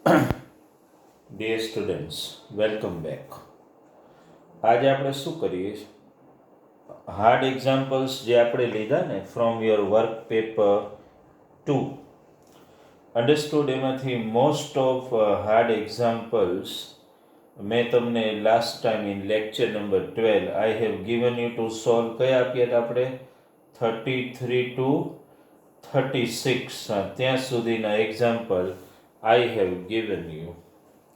Dear students, welcome back. આજે આપણે શું કરીએ? હાર્ડ એક્ઝામ્પલ્સ જે આપણે લીધા ને from your work paper 2 understood, એમાંથી મોસ્ટ ઓફ હાર્ડ એક્ઝામ્પલ્સ મેં તમને last time in lecture number 12 I have given you to solve. કયા આપ્યા હતા આપણે? 33 ટુ 36 ત્યાં સુધીના example I have given you.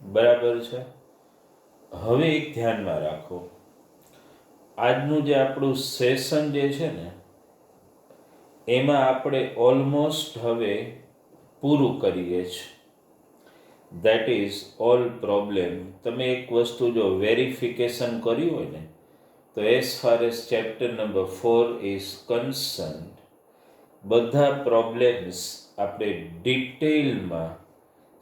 બરાબર છે. હવે એક ધ્યાનમાં રાખો, આજનું જે આપણું સેશન જે છે ને એમાં આપણે ઓલમોસ્ટ હવે પૂરું કરીએ છીએ. That is all problem. તમે એક વસ્તુ જો વેરિફિકેશન કર્યું હોય ને તો as far as chapter number 4 is કન્સર્ન્ડ, બધા પ્રોબ્લેમ્સ આપણે ડિટેલમાં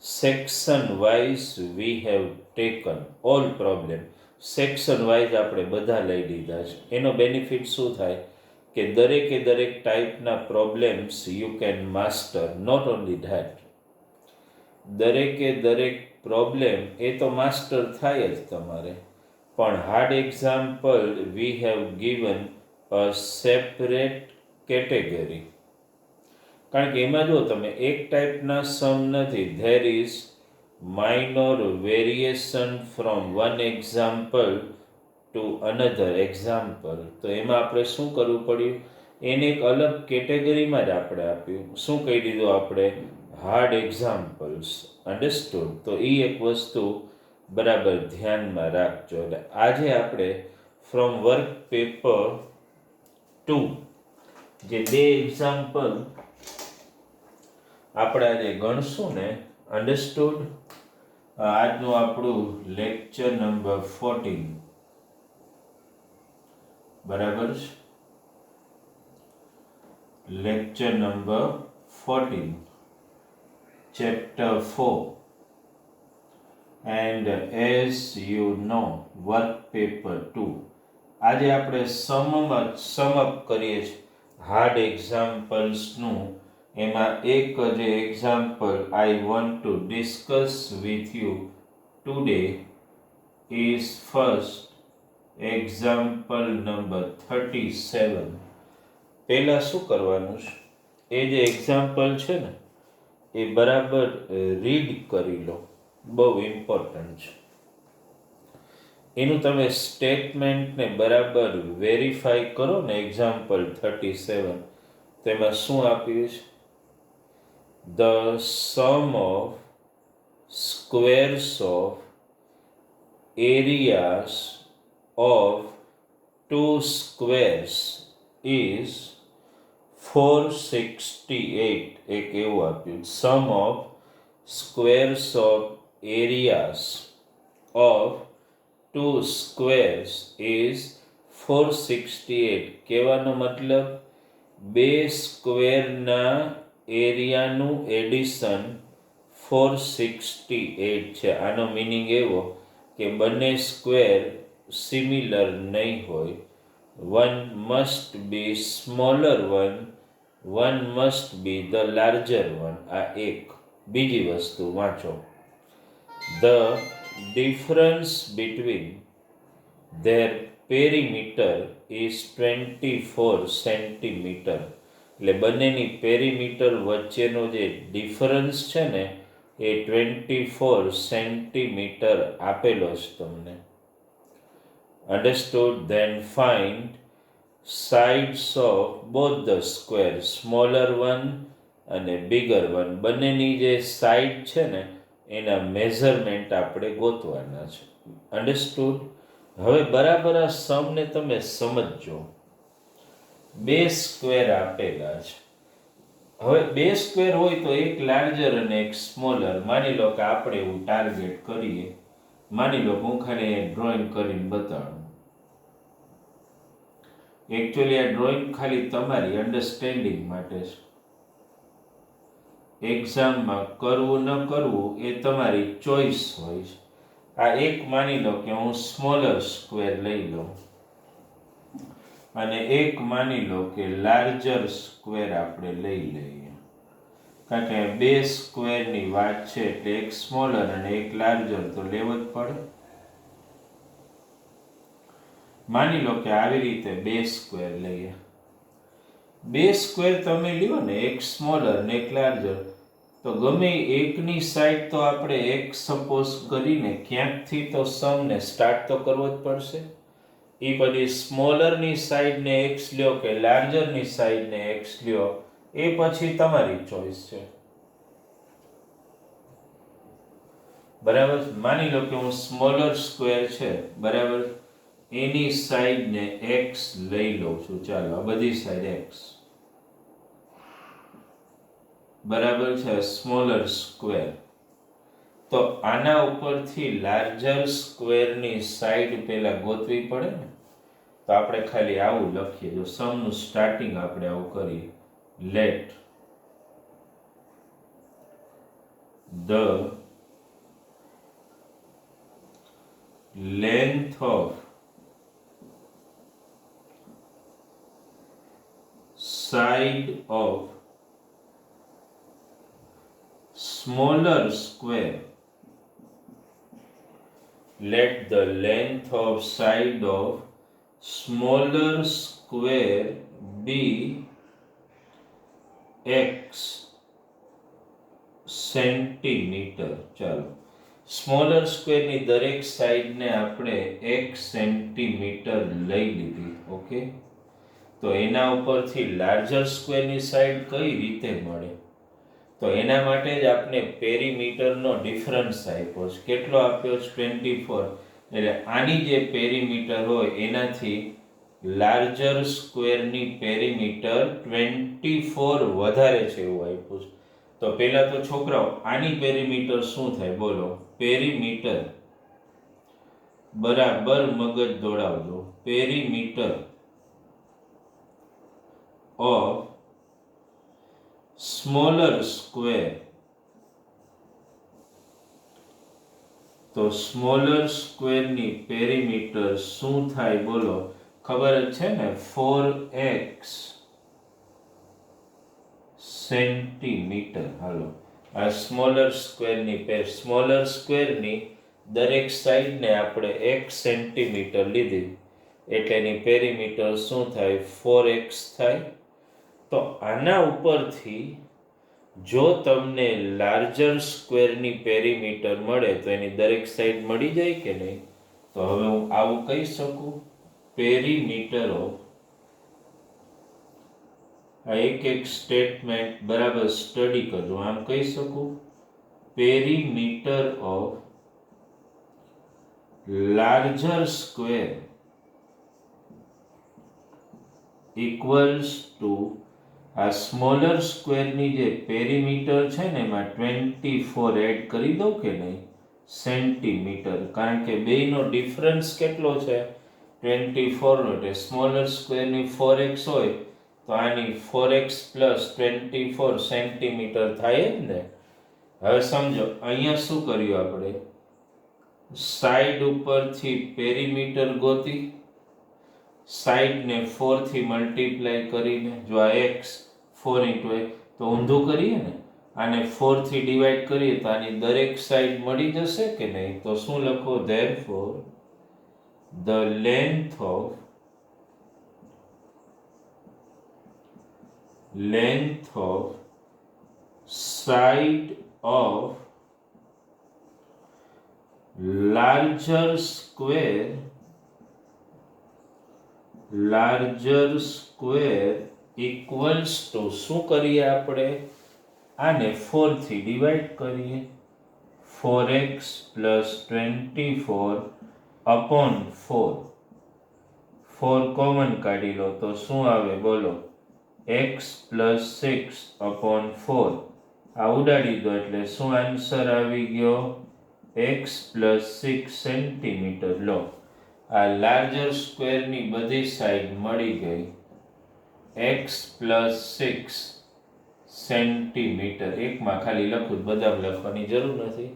section wise we have taken all problem. Section wise આપણે બધા લઈ લીધા છે. એનો બેનિફિટ શું થાય કે દરેકે દરેક ટાઈપના problems you can master. Not only that, દરેકે દરેક પ્રોબ્લેમ એ તો માસ્ટર થાય જ તમારે, પણ hard example we have given a separate category. કારણ કે એમાં જો તમે એક ટાઈપના સમ નથી, there is minor variation from one example to another example. તો એમાં આપણે શું કરવું પડ્યું? એને એક અલગ કેટેગરીમાં જ આપણે આપ્યું. શું કહી દીધું આપણે? Hard examples. અન્ડરસ્ટુડ? તો એ એક વસ્તુ બરાબર ધ્યાનમાં રાખજો. એટલે આજે આપણે ફ્રોમ વર્ક પેપર 2 જે બે એક્ઝામ્પલ આપણે આજે ગણશું ને, અન્ડરસ્ટુડ? આજનું આપણું લેક્ચર નંબર 14 બરાબર છે. Lecture number 14 chapter 4 and as you know work paper 2. આજે આપણે સમઅપ કરીએ છીએ હાર્ડ એક્ઝામ્પલ્સનું. એમાં એક જે example I want to discuss with you today is first example number 37. પહેલાં શું કરવાનું છે? એ જે એક્ઝામ્પલ છે ને એ બરાબર રીડ કરી લો, બહુ ઇમ્પોર્ટન્ટ છે. એનું તમે સ્ટેટમેન્ટને બરાબર વેરીફાઈ કરો ને. એક્ઝામ્પલ 37 તેમાં શું આપ્યું છે? The sum of squares of areas of two squares is 468. એક એવું આપ્યું, sum of squares of areas of two squares is 468. કહેવાનો મતલબ બે સ્ક્વેરના એરિયાનું એડિશન 468 છે. આનો મિનિંગ એવો કે બંને સ્ક્વેર સિમિલર નહીં હોય. One must be smaller one must be the larger one. આ એક. બીજી વસ્તુ વાંચો, the difference between there perimeter is 24 centimetre. એટલે બંનેની પેરીમીટર વચ્ચેનો જે ડિફરન્સ છે ને એ 24 સેન્ટીમીટર આપેલો છે તમને. Understood? Then find sides of both the square, smaller one અને બિગર વન. બંનેની જે સાઇડ છે ને એના મેઝરમેન્ટ આપણે ગોતવાના છે. અન્ડરસ્ટુડ? હવે બરાબર આ સમને તમે સમજો. બે સ્ક્વેર આપેલા છે. હવે બે સ્ક્વેર હોય તો એક લાર્જર અને એક સ્મોલર. માની લો કે આપણે એવું ટાર્ગેટ કરીએ. માની લો કે હું ખાલી ડ્રોઈંગ કરીને બતાડું. એકચ્યુઅલી આ ડ્રોઈંગ ખાલી તમારી અન્ડરસ્ટેન્ડિંગ માટે છે. એક્ઝામમાં કરવું ન કરવું એ તમારી ચોઈસ હોય છે. આ એક માની લો કે હું સ્મોલર સ્ક્વેર લઈ લઉં અને એક માની લો કે લાર્જર સ્ક્વેર આપણે લઈ લઈએ. કારણ કે બે સ્ક્વેરની વાત છે એટલે એક સ્મોલર અને એક લાર્જર તો લેવો જ પડે. માની લો કે આવી રીતે બે સ્ક્વેર લઈએ. બે સ્ક્વેર તમે લ્યો ને, એક સ્મોલર ને એક લાર્જર, તો ગમે એકની સાઈડ તો આપણે એક સપોઝ કરીને ક્યાંકથી તો સમને સ્ટાર્ટ તો કરવો જ પડશે. એ પછી સ્મોલરની સાઈડને એક્સ લ્યો કે લાર્જરની સાઈડને એક્સ લ્યો, એ પછી તમારી ચોઈસ છે. બરાબર. માની લો કે હું સ્મોલર સ્ક્વેર છે, બરાબર, એની સાઈડને એક્સ લઈ લઉં છું. ચાલો, આ બધી સાઈડ એક્સ, બરાબર છે, સ્મોલર સ્ક્વેર. તો આના ઉપરથી લાર્જર સ્ક્વેરની સાઈડ પહેલા ગોતવી પડે ને, તો આપણે ખાલી આવું લખીએ. જો સમનું સ્ટાર્ટિંગ આપણે આવું કરીએ, late the length of side of smaller square, let the length of side of smaller square be x centimetre. ચાલો, સ્મોલર સ્ક્વેરની દરેક સાઈડને આપણે 1 સેન્ટીમીટર લઈ લીધી. ઓકે, તો એના ઉપરથી લાર્જર સ્ક્વેરની સાઈડ કઈ રીતે મળે? તો એના માટે જ આપણે પેરીમીટરનો ડિફરન્સ આપ્યો છે. કેટલો આપ્યો છે? 24. એટલે આની જે પેરીમીટર હોય એનાથી લાર્જર સ્ક્વેરની પેરીમીટર 24 વધારે છે એવું આપ્યું છે. તો પહેલા તો છોકરાઓ આની પેરીમીટર શું થાય બોલો? પેરીમીટર બરાબર મગજ દોડાવજો. Perimeter of smaller square. તો સ્મોલર સ્ક્વેરની પેરીમીટર શું થાય બોલો? ખબર જ છે ને, 4x સેન્ટીમીટર. હાલો, આ સ્મોલર સ્ક્વેરની દરેક સાઈડને આપણે 1 સેન્ટીમીટર લીધી એટલે એની પેરીમીટર શું થાય? 4x થાય. તો આના ઉપરથી જો તમને લાર્જર સ્ક્વેરની પેરીમીટર મળે તો એની દરેક સાઈડ મળી જાય કે નહીં? તો હવે હું આવું કહી શકું, પેરીમીટર ઓફ, આ એક સ્ટેટમેન્ટ બરાબર સ્ટડી કરજો. આમ કહી શકું, perimeter of larger square equals to આ સ્મોલર સ્ક્વેરની જે પેરીમીટર છે ને એમાં 24 એડ કરી દો કે નહીં? સેન્ટીમીટર. કારણ કે બેયનો ડિફરન્સ કેટલો છે? 24 નો. એટલે સ્મોલર સ્ક્વેરની 4x હોય તો આની 4x પ્લસ 24 સેન્ટીમીટર થાય જ ને. હવે સમજો, અહીંયા શું કર્યું આપણે? સાઈડ ઉપરથી પેરીમીટર ગોતી, સાઈડને 4 થી મલ્ટીપ્લાય કરીને, જો આ x 4 ઇન્ટુ a, તો ઊંધું કરીએ ને, આને 4 થી ડિવાઈડ કરીએ તો આની દરેક સાઈડ મળી જશે કે નહીં? તો શું લખો? therefore the length of side of larger square equals to, શું કરીએ આપણે? આને 4 થી ડિવાઈડ કરીએ, 4x plus 24 upon 4. 4 કોમન કાઢી લો તો શું આવે બોલો? x plus 6 upon 4. આ ઉડાડી દો એટલે શું આન્સર આવી ગયો? x plus 6 centimetre. લો, આ લાર્જર સ્ક્વેરની બધી સાઈડ મળી ગઈ, x plus 6 સેન્ટીમીટર. એકમાં ખાલી લખું, બધામાં લખવાની જરૂર નથી.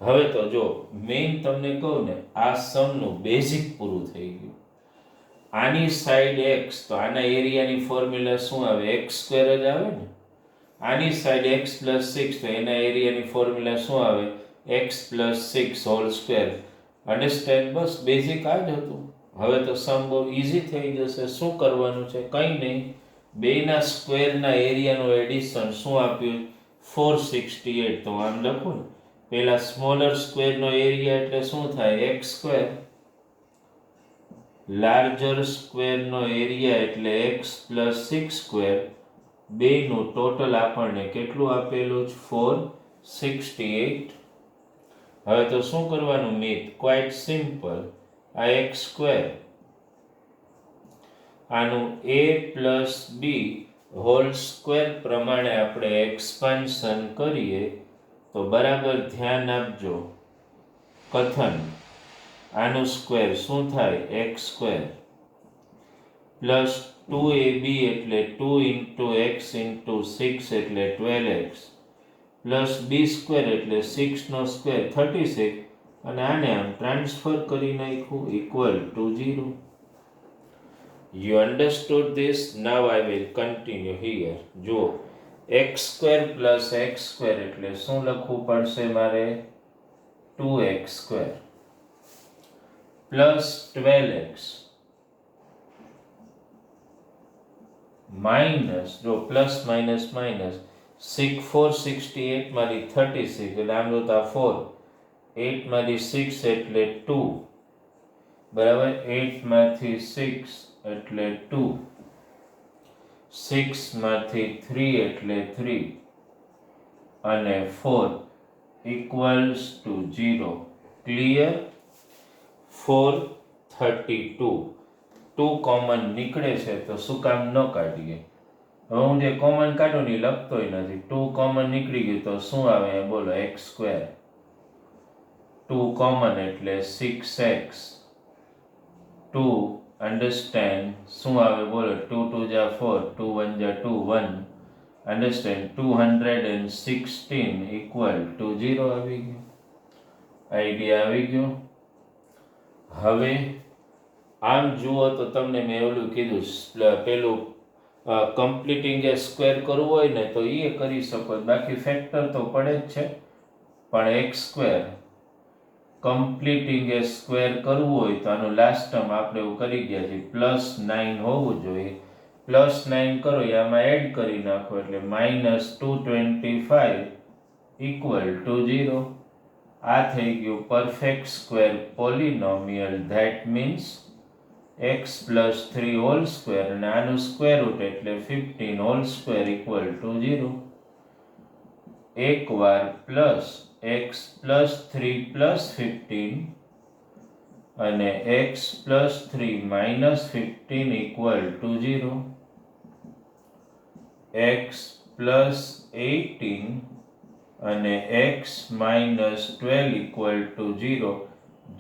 હવે તો જો મેઇન તમને કહું ને, આ સમનું બેઝિક પૂરું થઈ ગયું. આની સાઈડ x, તો આના એરિયાની ફોર્મ્યુલા શું આવે? x સ્ક્વેર જ આવે ને. આની સાઈડ x + 6, તો એના એરિયાની ફોર્મ્યુલા શું આવે? x + 6 whole square. અન્ડરસ્ટેન્ડ? બસ બેઝિક આ જ હતું. હવે તો સમ બહુ ઈઝી થઈ જશે. શું કરવાનું છે? કંઈ નહીં, બેના સ્ક્વેરના એરિયાનું એડિશન શું આપ્યું? 468. તો આમ લખું ને, પેલા સ્મોલર સ્ક્વેરનો એરિયા એટલે શું થાય? x square. લાર્જર સ્ક્વેરનો એરિયા એટલે x + 6 સ્ક્વેર. બેનું ટોટલ આપણને કેટલું આપેલું છે? 468. હવે તો શું કરવાનું મિત? Quite simple. આ x સ્ક્વેર, આનું a + b હોલ સ્ક્વેર પ્રમાણે આપણે એક્સપાન્શન કરીએ તો બરાબર ધ્યાન આપજો. કથન, આનું સ્ક્વેર શું થાય? x સ્ક્વેર પ્લસ 2ab એટલે 2 × x × 6 એટલે 12x પ્લસ b સ્ક્વેર એટલે 6 નો સ્ક્વેર 36, અને આને આમ ટ્રાન્સફર કરી નાખ્યું equal to 0. You understood this? Now I will continue here. જુઓ, x square plus x square એટલે શું લખવું પડશે મારે? 2x square plus 12x minus, જો પ્લસ માઇનસ માઇનસ, 468 માંથી 36 એટલે આમ જોતા 4, 8 માંથી 6 એટલે 2, બરાબર? 8 માંથી 6 એટલે 2, 6 માંથી 3 એટલે 3, અને 4 ઇક્વલ્સ ટુ 0. ક્લિયર? 432. 2 કોમન નીકળે છે તો શું કામ ન કાઢીએ? હવે હું જે કોમન કાઢું ને લખતોય નથી. 2 કોમન નીકળી ગયું તો શું આવે? બોલો, x સ્ક્વેર. 2 કોમન એટલે 6x. 2 અન્ડરસ્ટેન્ડ? શું આવે? બોલો, 2 2 જા 4, 2 1 જા 2, 1. અન્ડરસ્ટેન્ડ? 216 ઇક્વલ ટુ 0 આવી ગયું. આઈડિયા આવી ગયો? હવે આમ જુઓ તો તમને મેં એવું કીધું, પેલું કમ્પ્લીટિંગ એ સ્ક્વેર કરવું હોય ને તો એ કરી શકો, બાકી ફેક્ટર તો પડે જ છે. પણ x સ્ક્વેર કમ્પ્લીટિંગ એ સ્ક્વેર કરવું હોય તો આનું લાસ્ટ ટર્મ આપણે એવું કરી ગયા છે, +9 હોવું જોઈએ. +9 કરો એ આમાં એડ કરી નાખો એટલે -225 ઇક્વલ ટુ 0. આ થઈ ગયું perfect square પોલિનોમિયલ. That means x + 3 whole square, અને આનું સ્ક્વેર રૂટ એટલે 15 હોલ સ્ક્વેર ઇક્વલ ટુ 0. એકવાર પ્લસ x + 3 + 15 અને x + 3 - 15 ઇક્વલ ટુ 0. x + 18 અને x - 12 ઇક્વલ ટુ 0.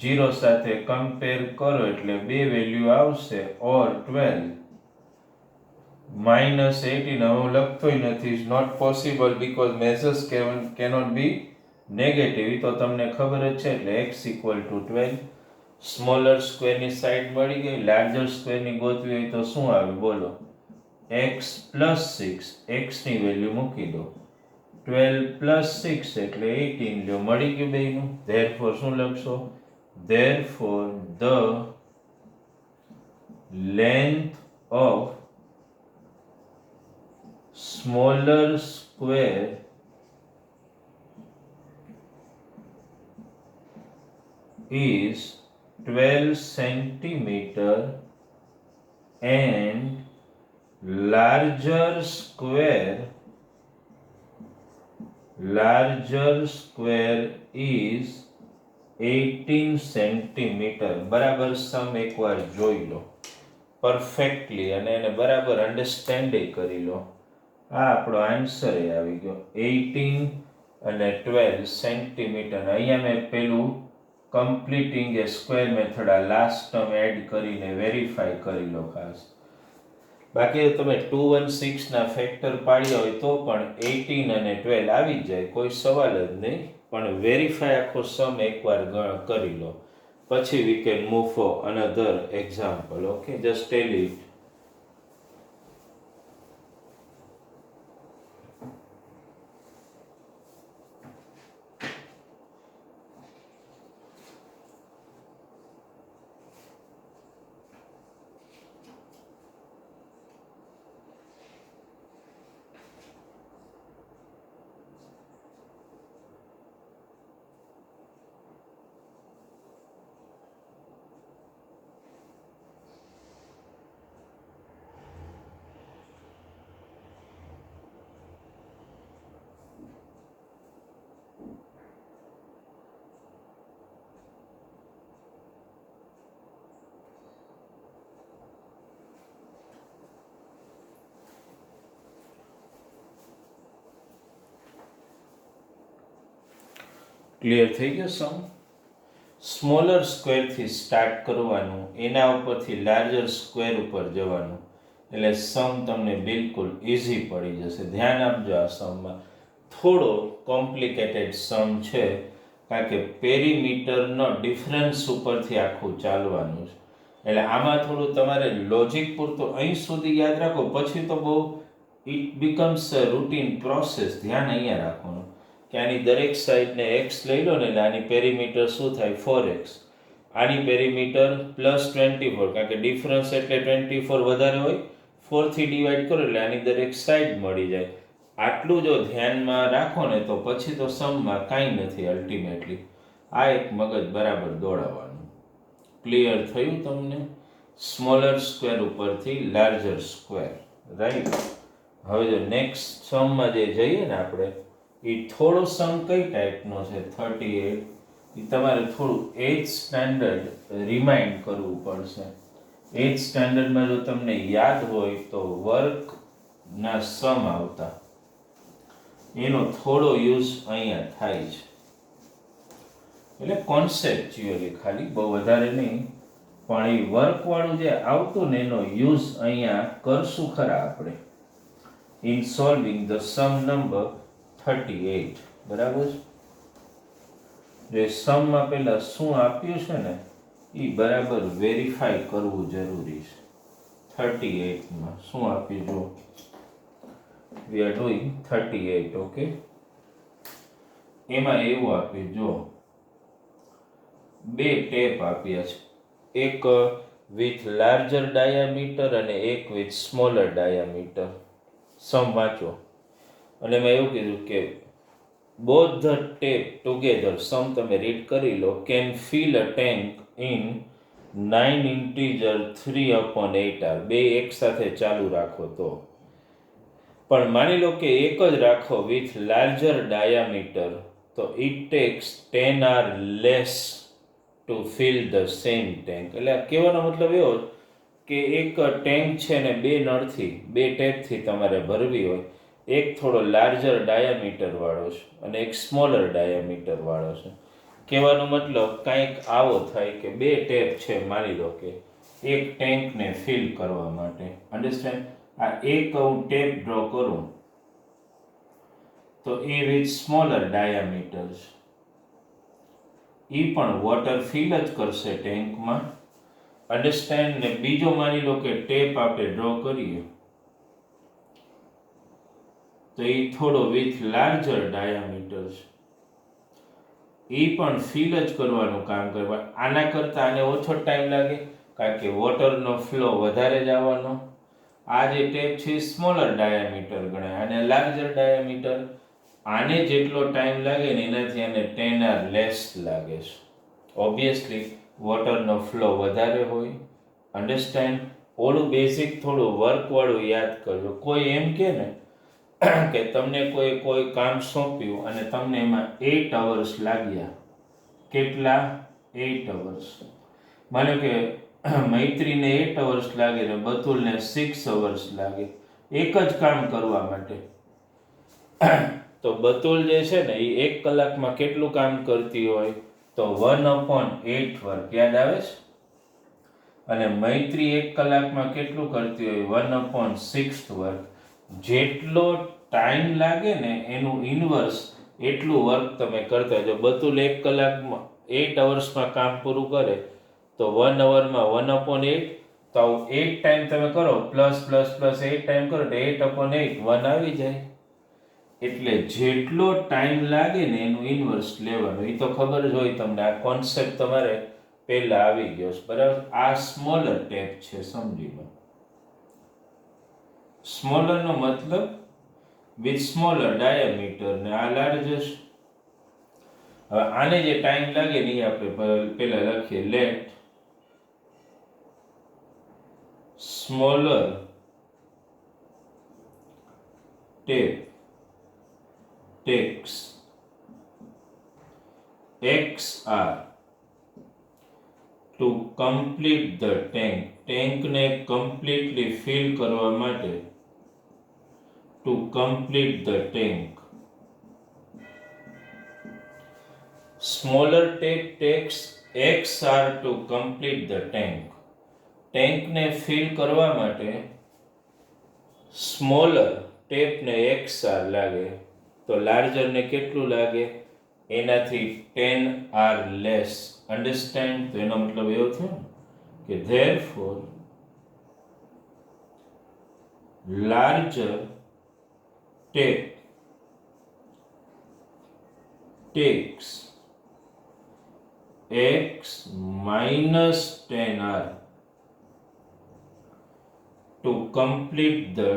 0 સાથે કમ્પેર કરો એટલે બે વેલ્યુ આવશે, ઓર 12 -18. હવે હું લખતોય નથી, is not possible because measures cannot be negative. તો તમને ખબર જ છે એટલે x ઇક્વલ ટુ 12. સ્મોલર સ્ક્વેરની સાઈડ મળી ગઈ. લાર્જર સ્ક્વેરની ગોતવી હોય તો શું આવે? બોલો, x + 6, x ની વેલ્યુ મૂકી દો. 12 + 6 એટલે 18. જો મળી ગયું બેયનું. ધેરફોર શું લખશો? Therefore, the length of smaller square is 12 centimeter and larger square is 18 centimetre. બરાબર સમ એકવાર જોઈ લો પરફેક્ટલી અને એને બરાબર અન્ડરસ્ટેન્ડ કરી લો. આ આપણો આન્સર આવી ગયો 18 અને 12 સેન્ટીમીટર. અહીંયા મેં પેલું કમ્પ્લીટિંગ એ સ્ક્વેર મેથડ આ લાસ્ટ ટર્મ એડ કરીને વેરીફાઈ કરી લો ખાસ. બાકી તમે 216 ના ફેક્ટર પાડ્યા હોય તો પણ 18 અને 12 આવી જાય, કોઈ સવાલ જ નહીં. પણ વેરીફાઈ આખો સમ એકવાર કરી લો, પછી we can move for another example. Okay, just tell it. Clear થઈ ગયો સમ? સ્મોલર સ્ક્વેરથી સ્ટાર્ટ કરવાનું, એના ઉપરથી લાર્જર સ્ક્વેર ઉપર જવાનું, એટલે સમ તમને બિલકુલ ઇઝી પડી જશે. ધ્યાન આપજો, આ સમમાં થોડો કોમ્પ્લિકેટેડ સમ છે, કારણ કે પેરીમીટરનો ડિફરન્સ ઉપરથી આખું ચાલવાનું છે. એટલે આમાં થોડું તમારે લોજિક પૂરતું અહીં સુધી યાદ રાખો, પછી તો બહુ it becomes a routine process. ધ્યાન અહીંયા રાખવાનું કે આની દરેક સાઈડને એક્સ લઈ લો ને, એટલે આની પેરીમીટર શું થાય? 4x. આની પેરીમીટર +24, કારણ કે ડિફરન્સ એટલે 24 વધારે હોય, 4 થી ડિવાઈડ કરો એટલે આની દરેક સાઈડ મળી જાય. આટલું જો ધ્યાનમાં રાખો ને તો પછી તો સમમાં કાંઈ નથી અલ્ટિમેટલી. આ એક મગજ બરાબર દોડાવવાનું. ક્લિયર થયું તમને? સ્મોલર સ્ક્વેર ઉપરથી લાર્જર સ્ક્વેર, રાઈટ? હવે જો નેક્સ્ટ સમમાં જે જઈએ ને આપણે, એ થોડો સમ કઈ ટાઈપનો છે? 38. એ તમારે થોડું 8th સ્ટાન્ડર્ડ રિમાઇન્ડ કરવું પડશે. 8th સ્ટાન્ડર્ડમાં જો તમને યાદ હોય તો વર્કના સમ આવતા, એનો થોડો યુઝ અહીંયા થાય છે. એટલે કોન્સેપ્ચ્યુઅલી ખાલી, બહુ વધારે નહીં, પણ એ વર્કવાળું જે આવતું ને એનો યુઝ અહીંયા કરશું ખરા આપણે in solving the sum number 38. બરાબર? જે સમમાં પહેલા શું આપ્યું છે ને એ બરાબર વેરીફાઈ કરવું જરૂરી છે. 38માં શું આપ્યું જો? We are doing 38, okay? એમાં એવું આપ્યું જો, બે ટેપ આપ્યા છે, એક વિથ લાર્જર ડાયામીટર અને એક વિથ સ્મોલર ડાયામીટર. સમ વાંચો. અને એમાં એવું કીધું કે both the tape together, સમ તમે રીડ કરી લો, can fill a tank in 9 integer 3/8 r. બે એક સાથે ચાલુ રાખો તો. પણ માની લો કે એક જ રાખો વિથ લાર્જર ડાયામીટર, તો it takes 10 r less to fill the same tank. એટલે કહેવાનો મતલબ એવો કે એક ટેન્ક છે ને બે નળથી, બે ટેપથી તમારે ભરવી હોય, એક થોડો લાર્જર ડાયામીટર વાળો છે અને એક સ્મોલર ડાયામીટર વાળો છે. કહેવાનો મતલબ કાંઈક આવો થાય કે બે ટેપ છે, માની લો કે એક ટેન્કને ફિલ કરવા માટે. અન્ડરસ્ટેન્ડ? આ એક હું ટેપ ડ્રો કરું તો એ વિથ સ્મોલર ડાયામીટર છે, એ પણ વોટર ફિલ જ કરશે ટેન્કમાં. અન્ડરસ્ટેન્ડ? ને બીજો માની લો કે ટેપ આપણે ડ્રો કરીએ તો એ થોડો વિથ લાર્જર ડાયામીટર છે, એ પણ ફિલ જ કરવાનું કામ કરવા. આના કરતાં આને ઓછો ટાઈમ લાગે, કારણ કે વોટરનો ફ્લો વધારે જ આવવાનો. આ જે ટેપ છે સ્મોલર ડાયામીટર ગણાય, અને લાર્જર ડાયામીટર. આને જેટલો ટાઈમ લાગે ને એનાથી આને 10 r લેસ લાગે છે. ઓબ્વિયસલી વોટરનો ફ્લો વધારે હોય. અન્ડરસ્ટેન્ડ? ઓલું બેઝિક થોડું વર્કવાળું યાદ કરજો. કોઈ એમ કે ને કે તમને કોઈ કામ સોંપ્યું અને તમને એમાં 8 hours લાગ્યા. કેટલા? 8 hours. માનો કે મૈત્રીને 8 hours લાગે ને બતુલને 6 hours લાગે એક જ કામ કરવા માટે. તો બતુલ જે છે ને એ 1 કલાકમાં કેટલું કામ કરતી હોય? તો 1/8 વર્ક. યાદ આવે છે? અને મૈત્રી 1 કલાકમાં કેટલું કરતી હોય? 1/6 વર્ક. જેટલો ટાઈમ લાગે ને એનું ઇન્વર્સ એટલું વર્ક તમે કરતા હોય. જો બતુલ 1 કલાકમાં 8 hours કામ પૂરું કરે તો 1 hour 1/8, તો 8 ટાઈમ તમે કરો, પ્લસ 8 ટાઈમ કરો તો 8/8 1 આવી જાય. એટલે જેટલો ટાઈમ લાગે ને એનું ઇન્વર્સ લેવાનું. એ તો ખબર જ હોય તમને, આ કોન્સેપ્ટ તમારે પહેલા આવી ગયો છે. બરાબર? આ સ્મોલર ટેપ છે, સમજી લો. સ્મોલરનો મતલબ વિથ સ્મોલર ડાયામીટર, ને આ લાર્જર. હવે આને જે ટાઈમ લાગે ને એ આપણે પહેલા લખીએ. Let smaller tap takes XR to complete the tank. ટેન્કને કમ્પ્લીટલી ફિલ કરવા માટે, to complete the tank. Smaller tank takes XR to complete the tank. ટેન્કને ફિલ કરવા માટે સ્મોલર ટેપને XR લાગે, તો લાર્જરને કેટલું લાગે? એનાથી 10R લેસ. અન્ડરસ્ટેન્ડ? તો એનો મતલબ એવો થયો કે therefore larger tape takes x minus 10R to complete the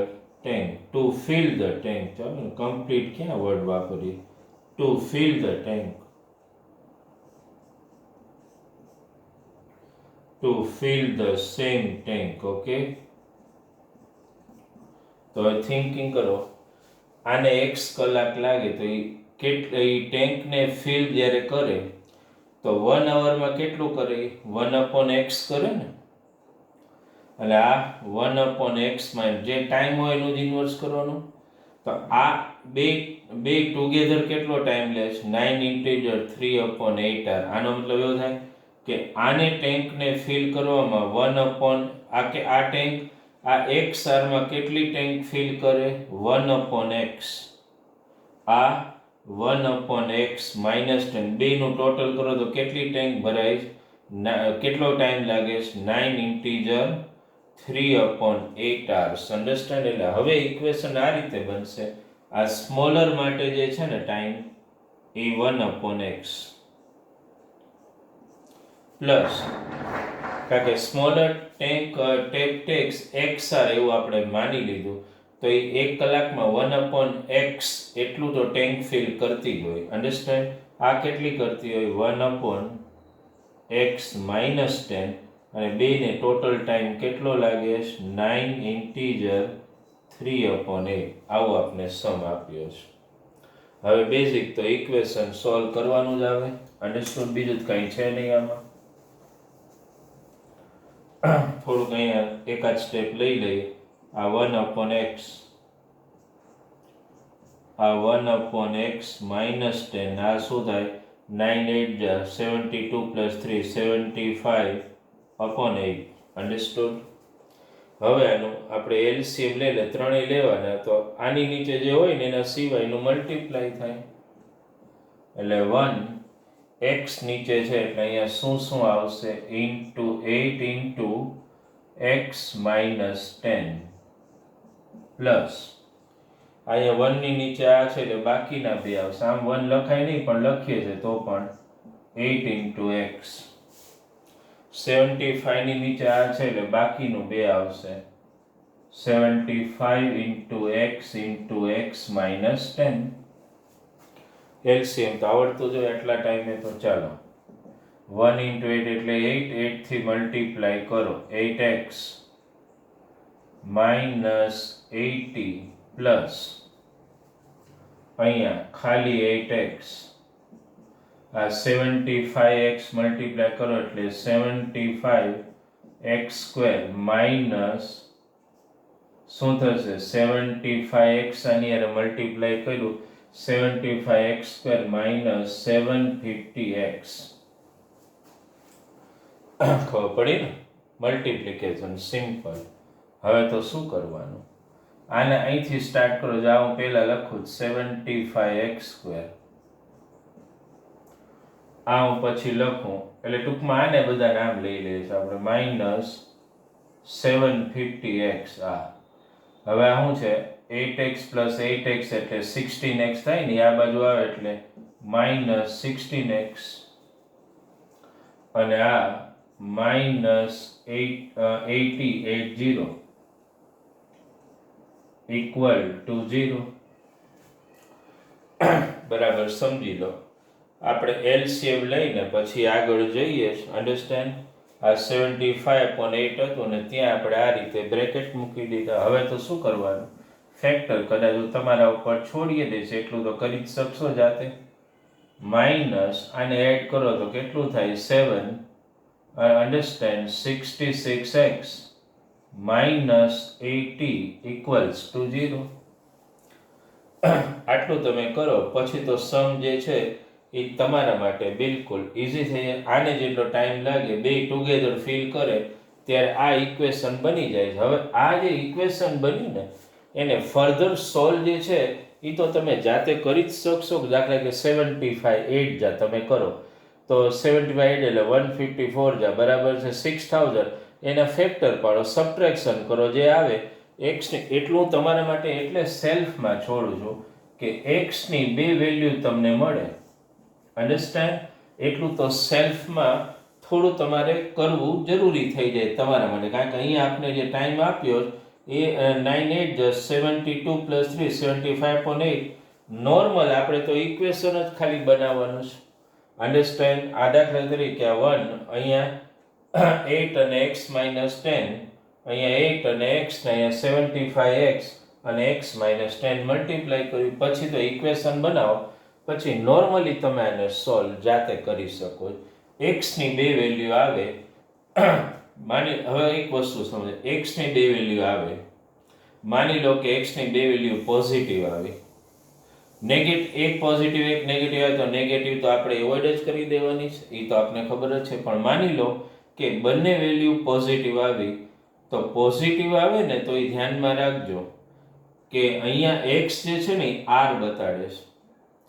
tank, to fill the tank. ચાલો complete ક્યાં વર્ડ વાપરીએ? To fill the tank, to fill the same tank. Okay, તો થિંકિંગ કરો, આને x કલાક લાગે તો એ ટેન્કને ફિલ જ્યારે કરે તો 1 અવરમાં કેટલું કરે? 1/x કરે ને, એટલે આ 1/x માં જે ટાઈમ હોય એનું જ ઇન્વર્સ કરવાનું. તો આ બે ટુગેધર કેટલો ટાઈમ લે છે? 9 ઇન્ટીજર 3/8R. આનો મતલબ એવો થાય કે આને ટેન્કને ફિલ કરવામાં 1/આ ટેન્ક આ XR માં કેટલી ટેન્ક ફિલ કરે? 1/x. આ 1/x -10 બેનું ટોટલ કરો તો કેટલી ટેન્ક ભરાય? કેટલો ટાઈમ લાગે? 9 ઇન્ટીજર 3/8R. અન્ડરસ્ટેન્ડ? એટલે હવે ઇક્વેશન આ રીતે બનશે. આ સ્મોલર માટે જે છે ને ટાઈમ એ 1/x પ્લસ, કારણ કે સ્મોલર ટેપ ટેક્સ XR એવું આપણે માની લીધું, તો એ 1 કલાકમાં 1/x એટલું તો ટેન્ક ફિલ કરતી હોય. અન્ડરસ્ટેન્ડ? આ કેટલી કરતી હોય? 1/x -10, અને બેને ટોટલ ટાઈમ કેટલો લાગે? 9 ઇન્ટીજર 3/8. આવો આપણે સમ આપ્યો છે. હવે બેઝિક તો ઇક્વેશન સોલ્વ કરવાનું જ આવે. અન્ડરસ્ટુડ? બીજું જ કંઈ છે નહીં આમાં. થોડુંક અહીંયા એકાદ સ્ટેપ લઈ લઈએ. આ 1/x, આ 1/x -10, આ શું થાય? 9 8 72 + 3 75/8. અન્ડરસ્ટુડ? હવે આનું આપણે એલસીએમ લઈ લે, ત્રણેય લેવાના, તો આની નીચે જે હોય ને એના સિવાયનું મલ્ટીપ્લાય થાય, એટલે 1x નીચે છે એટલે અહીંયા શું આવશે? ઇન્ટુ 8 ઇન્ટુ x -10 પ્લસ અહીંયા 1 ની નીચે આ છે એટલે બાકીના બે આવશે. આમ 1 લખાય નહીં પણ લખીએ છે તો પણ 8 ઇન્ટુ x. 75 ની નીચે આ છે એટલે બાકીનું બે આવશે. 75 ઇન્ટુ x -10. એલસીએમ તો આવડતું જોઈએ એટલા ટાઈમે. તો ચાલો 1 ઇન્ટુ 8 એટલે 8, 8 થી મલ્ટીપ્લાય કરો, 8x -80 પ્લસ અહીંયા ખાલી 8x. આ 75x મલ્ટીપ્લાય કરો એટલે 75x² માઇનસ શું થશે? 75x આની હારે મલ્ટીપ્લાય કર્યું, 75x² માઇનસ 750x. ખબર પડી ને? Multiplication simple. હવે તો શું કરવાનું? આને અહીંથી સ્ટાર્ટ કરો. જો હું પહેલા લખું 75x², આ હું પછી લખું, એટલે ટૂંકમાં આને બધા નામ લઈ લઈએ છીએ આપણે, માઇનસ 750x. આ હવે આ શું છે? 8x + 8x એટલે 16x થાય ને, આ બાજુ આવે એટલે -16x, અને આ -80 ઇક્વલ ટુ 0. બરાબર સમજી લો. આપણે એલસીએમ લઈને પછી આગળ જઈએ. અન્ડરસ્ટેન્ડ? આ 75/8 હતું ને ત્યાં આપણે આ રીતે બ્રેકેટ મૂકી દીધા. હવે તો શું કરવાનું? ફેક્ટર કદાચ તમારા ઉપર છોડીએ દેશે એટલું તો કરી જ શકશો જાતે. માઇનસ આને એડ કરો તો કેટલું થાય? 7. અન્ડરસ્ટેન્ડ? 66x -80 equals to 0. આટલું તમે કરો પછી તો સમ જે છે એ તમારા માટે બિલકુલ ઇઝી થઈ જાય. આને જેટલો ટાઈમ લાગે બે ટુગેધર ફિલ કરે ત્યારે આ ઇક્વેશન બની જાય છે. હવે આ જે ઇક્વેશન બન્યું ને એને ફર્ધર સોલ્વ જે છે એ તો તમે જાતે કરી જ શકશો. દાખલા કે 75 8 જા તમે કરો તો 75 એટલે 154 જા બરાબર છે 6000. એના ફેક્ટર પાડો, સબટ્રેક્શન કરો, જે આવે એક્સને એટલું તમારા માટે એટલે સેલ્ફમાં છોડું છું કે એક્સની બે વેલ્યુ તમને મળે. અન્ડરસ્ટેન્ડ? એટલું તો સેલ્ફમાં થોડું તમારે કરવું જરૂરી થઈ જાય તમારા માટે, કારણ કે અહીંયા આપણે જે ટાઈમ આપ્યો એ 9 8 72 પ્લસ 3 75.8. નોર્મલ આપણે તો ઇક્વેશન જ ખાલી બનાવવાનું છે. અન્ડરસ્ટેન્ડ? આ દાખલા તરીકે આ 1 અહીંયા 8 અને x માઇનસ 10, અહીંયા 8 અને x ને અહીંયા 75x અને x માઇનસ 10 મલ્ટીપ્લાય કર્યું પછી તો ઇક્વેશન બનાવો. પછી નોર્મલી તમે આને સોલ્વ જાતે કરી શકો. એક્સની બે વેલ્યુ આવે માની, હવે એક વસ્તુ સમજો, એક્સની બે વેલ્યુ આવે, માની લો કે એક્સની બે વેલ્યુ પોઝિટિવ આવી, એક પોઝિટિવ એક નેગેટિવ આવે તો નેગેટિવ તો આપણે એવોઇડ જ કરી દેવાની છે, એ તો આપને ખબર જ છે. પણ માની લો કે બંને વેલ્યુ પોઝિટિવ આવી, તો પોઝિટિવ આવે ને તો એ ધ્યાનમાં રાખજો કે અહીંયા એક્સ જે છે ને આર બતાડે છે.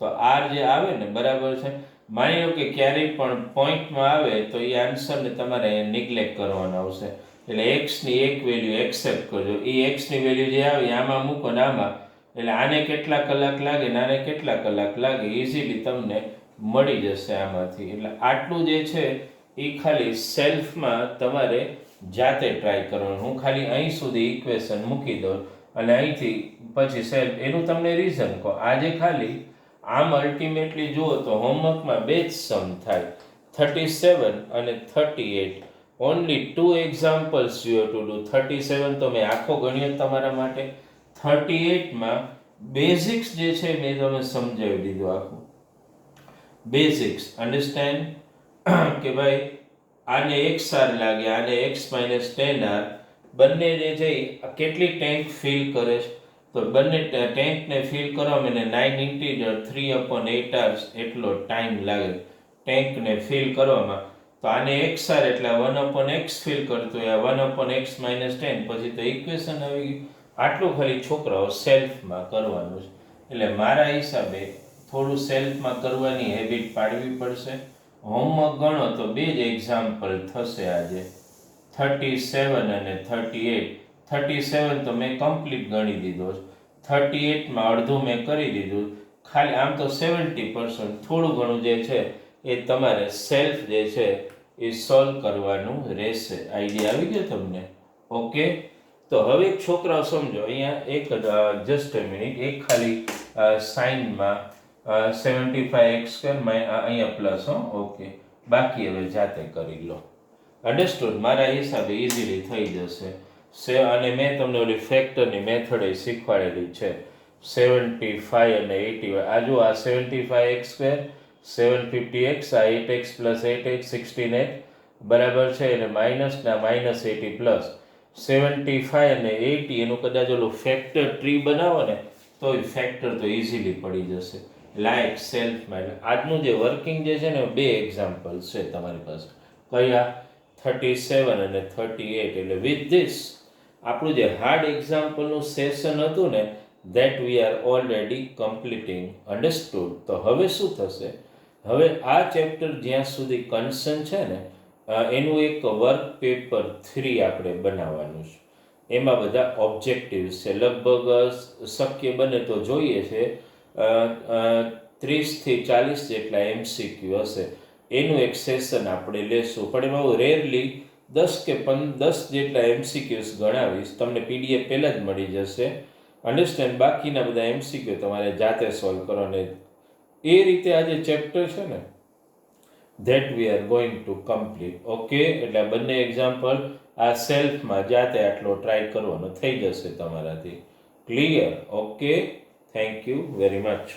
તો આર જે આવે ને બરાબર છે, માની લો કે ક્યારેય પણ પોઈન્ટમાં આવે તો એ આન્સરને તમારે નિગ્લેક્ટ કરવાનો આવશે. એટલે એક્સની એક વેલ્યુ એક્સેપ્ટ કરજો, એ એક્સની વેલ્યુ જે આવે આમાં મૂકો ને આમાં, એટલે આને કેટલા કલાક લાગે ને આને કેટલા કલાક લાગે ઇઝીલી તમને મળી જશે આમાંથી. એટલે આટલું જે છે એ ખાલી સેલ્ફમાં તમારે જાતે ટ્રાય કરવાનું. હું ખાલી અહીં સુધી ઇક્વેશન મૂકી દઉં અને અહીંથી પછી સેલ્ફ એનું તમને રીઝન કહો. આજે ખાલી આમ અલ્ટિમેટલી જુઓ તો હોમવર્કમાં બે જ સમ થાય, 37 અને 38. Only 2 examples you have to do. 37 તો મેં આખો ગણ્યો તમારા માટે. 38માં બેઝિક્સ જે છે મેં તમને સમજાવી દીધું આખું. બેઝિક્સ અન્ડરસ્ટેન્ડ કે ભાઈ આને x આર લાગે, આને x માઇનસ 10 આર, બંને જે છે કેટલી ટેન્ક ફિલ કરે છે તો બંને ટેન્કને ફિલ કરવામાં એને 9 ઇન્ટીજર 3/8 hours એટલો ટાઈમ લાગે ટેન્કને ફિલ કરવામાં. તો આને x આર એટલે 1/x ફિલ કરતો હોય, 1/x માઇનસ 10, પછી તો ઇક્વેશન આવી ગયું. આટલું ખાલી છોકરાઓ સેલ્ફમાં કરવાનું છે. એટલે મારા હિસાબે થોડું સેલ્ફમાં કરવાની હેબિટ પાડવી પડશે. હોમવર્ક ગણો તો બે જ એક્ઝામ્પલ થશે આજે, 37 અને 38. 37 તો મેં કમ્પ્લીટ ગણી દીધો છે, 38માં અડધું મેં કરી દીધું. ખાલી આમ તો 70%, થોડું ઘણું જે છે એ તમારે સેલ્ફ જે છે એ સોલ્વ કરવાનું રહેશે. આઈડિયા આવી ગયો તમને? ઓકે. તો હવે છોકરાઓ સમજો, અહીંયા એક જસ્ટ અ મિનિટ, એક ખાલી સાઇનમાં 75x² અહીંયા પ્લસ, ઓકે, બાકી હવે જાતે કરી લો. અન્ડરસ્ટુડ? મારા હિસાબે ઇઝીલી થઈ જશે. અને મેં તમને ઓલી ફેક્ટરની મેથડ શીખવાડેલી છે, 75 અને 80. આ જો આ 75x², 750x, આ 8x પ્લસ 8x 16x બરાબર છે, અને માઇનસ ના માઇનસ 80 પ્લસ 75 અને 80 એનું કદાચ ઓલું ફેક્ટર ટ્રી બનાવો ને તો એ ફેક્ટર તો ઇઝીલી પડી જશે. લાઈક સેલ્ફમાં આજનું જે વર્કિંગ જે છે ને બે એક્ઝામ્પલ છે તમારી પાસે. કયા? 37 અને 38. એટલે વિથ ધીસ આપણું જે હાર્ડ એક્ઝામ્પલનું સેશન હતું ને that we are already completing. Understood? તો હવે શું થશે? હવે આ ચેપ્ટર જ્યાં સુધી કન્સર્ન છે ને એનું એક વર્ક પેપર 3 આપણે બનાવવાનું છે. એમાં બધા ઓબ્જેક્ટિવ્સ છે, લગભગ શક્ય બને તો જોઈએ છે 30 થી 40 જેટલા MCQ હશે. એનું એક સેશન આપણે લેશું, પણ એમાં રેરલી 10 કે 10 જેટલા MCQs ગણાવીશ. તમને PDF પહેલાં જ મળી જશે. અન્ડરસ્ટેન્ડ? બાકીના બધા MCQ તમારે જાતે સોલ્વ કરવાને. એ રીતે આ જે ચેપ્ટર છે ને that we are going to complete. Okay. એટલે આ બંને એક્ઝામ્પલ આ સેલ્ફમાં જાતે આટલો ટ્રાય કરવાનો થઈ જશે તમારાથી. Clear? Okay. Thank you very much.